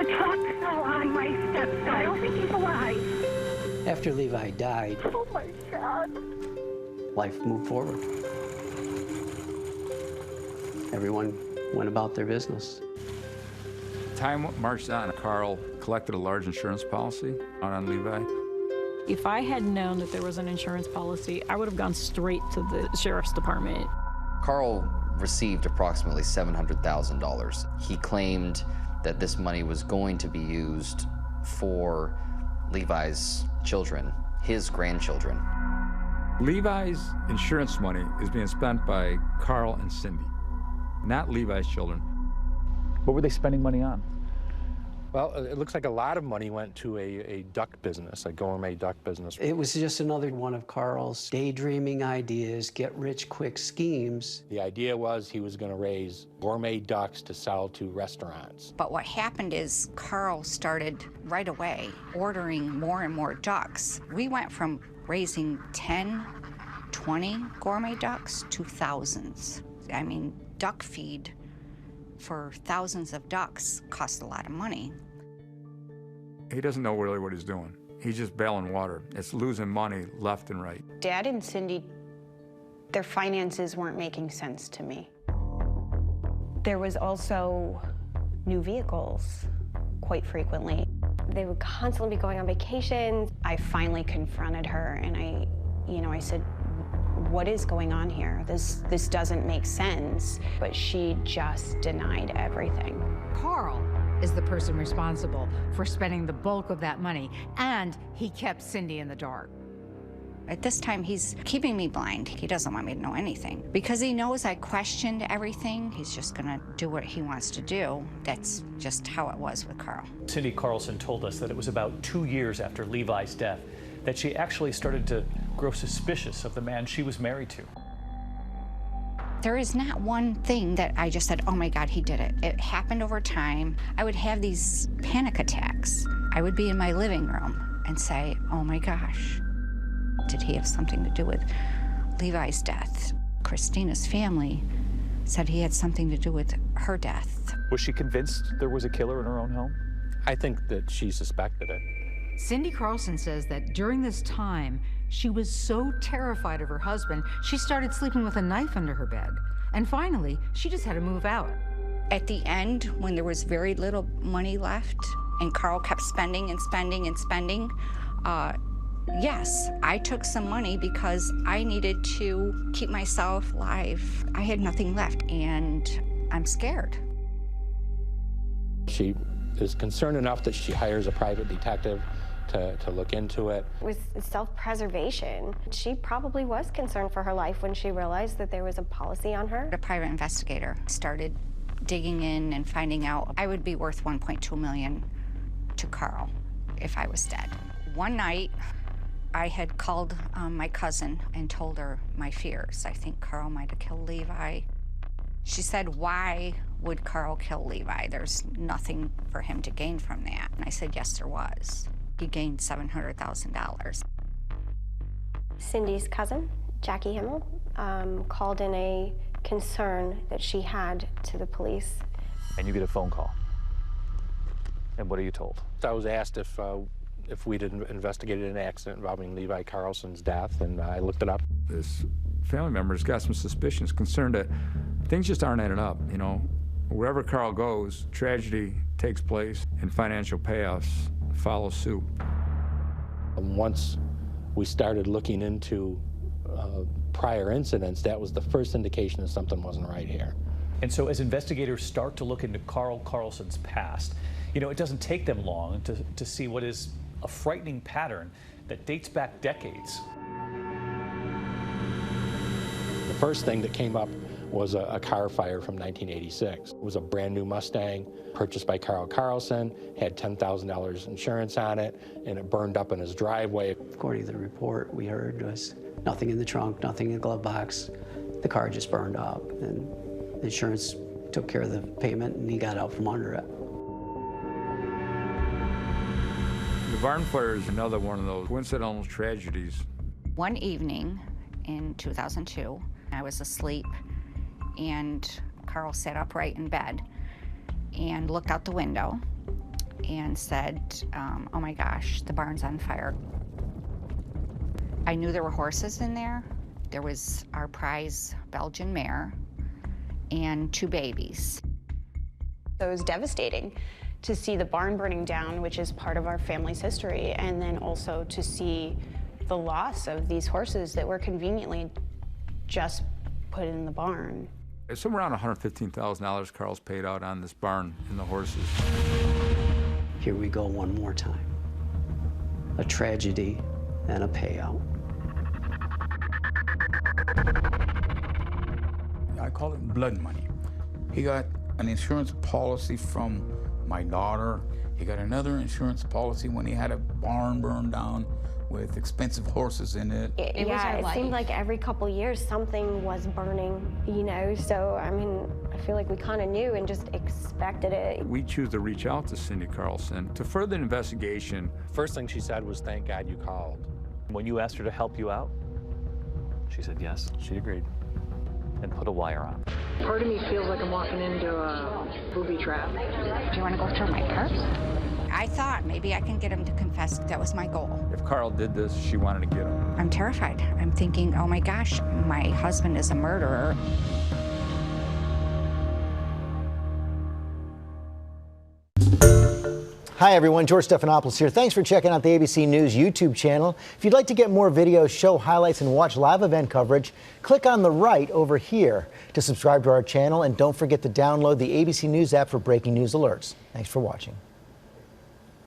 The truck fell on my stepson. I don't think he's alive. After Levi died, Oh my God. life moved forward. Everyone went about their business. Time marched on. Karl collected a large insurance policy out on Levi. If I had known that there was an insurance policy, I would have gone straight to the sheriff's department. Karl received approximately $700,000. He claimed that this money was going to be used for Levi's children, his grandchildren. Levi's insurance money is being spent by Karl and Cindy, not Levi's children. What were they spending money on? Well, it looks like a lot of money went to a duck business, a gourmet duck business. It was just another one of Karl's daydreaming ideas, get-rich-quick schemes. The idea was he was going to raise gourmet ducks to sell to restaurants. But what happened is Karl started right away ordering more and more ducks. We went from raising 10, 20 gourmet ducks to thousands. I mean, duck feed for thousands of ducks cost a lot of money. He doesn't know really what he's doing. He's just bailing water. It's losing money left and right. Dad and Cindy, their finances weren't making sense to me. There was also new vehicles quite frequently. They would constantly be going on vacations. I finally confronted her and I said, what is going on here? This doesn't make sense. But she just denied everything. Karl is the person responsible for spending the bulk of that money, and he kept Cindy in the dark. At this time, he's keeping me blind. He doesn't want me to know anything. Because he knows I questioned everything, he's just gonna do what he wants to do. That's just how it was with Karl. Cindy Karlsen told us that it was about 2 years after Levi's death that she actually started to grow suspicious of the man she was married to. There is not one thing that I just said, oh my God, he did it. It happened over time. I would have these panic attacks. I would be in my living room and say, oh my gosh, did he have something to do with Levi's death? Christina's family said he had something to do with her death. Was she convinced there was a killer in her own home? I think that she suspected it. Cindy Karlsen says that during this time, she was so terrified of her husband, she started sleeping with a knife under her bed. And finally, she just had to move out. At the end, when there was very little money left, and Karl kept spending and spending and spending, yes, I took some money because I needed to keep myself alive. I had nothing left, and I'm scared. She is concerned enough that she hires a private detective to look into it. It was self-preservation. She probably was concerned for her life when she realized that there was a policy on her. A private investigator started digging in and finding out I would be worth $1.2 million to Karl if I was dead. One night, I had called my cousin and told her my fears. I think Karl might have killed Levi. She said, why would Karl kill Levi? There's nothing for him to gain from that. And I said, yes, there was. He gained $700,000. Cindy's cousin, Jackie Himmel, called in a concern that she had to the police. And you get a phone call. And what are you told? I was asked if we'd investigated an accident involving Levi Karlsen's death, and I looked it up. This family member's got some suspicions, concerned that things just aren't adding up, you know. Wherever Karl goes, tragedy takes place and financial payoffs follow suit. Once we started looking into prior incidents, that was the first indication that something wasn't right here. And so as investigators start to look into Karl Karlsen's past, you know, it doesn't take them long to see what is a frightening pattern that dates back decades. The first thing that came up was a car fire from 1986. It was a brand new Mustang purchased by Karl Karlsen, had $10,000 insurance on it, and it burned up in his driveway. According to the report we heard was nothing in the trunk, nothing in the glove box. The car just burned up, and the insurance took care of the payment, and he got out from under it. The barn fire is another one of those coincidental tragedies. One evening in 2002, I was asleep, and Karl sat upright in bed and looked out the window, and said, oh my gosh, the barn's on fire. I knew there were horses in there. There was our prize Belgian mare and 2 babies. So it was devastating to see the barn burning down, which is part of our family's history, and then also to see the loss of these horses that were conveniently just put in the barn. It's somewhere around $115,000 Carl's paid out on this barn and the horses. Here we go one more time. A tragedy and a payout. I call it blood money. He got an insurance policy from my daughter. He got another insurance policy when he had a barn burned down with expensive horses in it. It seemed like every couple years something was burning, you know, so I mean, I feel like we kind of knew and just expected it. We choose to reach out to Cindy Karlsen to further the investigation. First thing she said was, "Thank God you called." When you asked her to help you out, she said yes, she agreed, and put a wire on. Part of me feels like I'm walking into a booby trap. Do you want to go through my purse? I thought maybe I can get him to confess. That was my goal. If Karl did this, she wanted to get him. I'm terrified. I'm thinking, oh my gosh, my husband is a murderer. Hi everyone, George Stephanopoulos here. Thanks for checking out the ABC News YouTube channel. If you'd like to get more videos, show highlights, and watch live event coverage, click on the right over here to subscribe to our channel, and don't forget to download the ABC News app for breaking news alerts. Thanks for watching.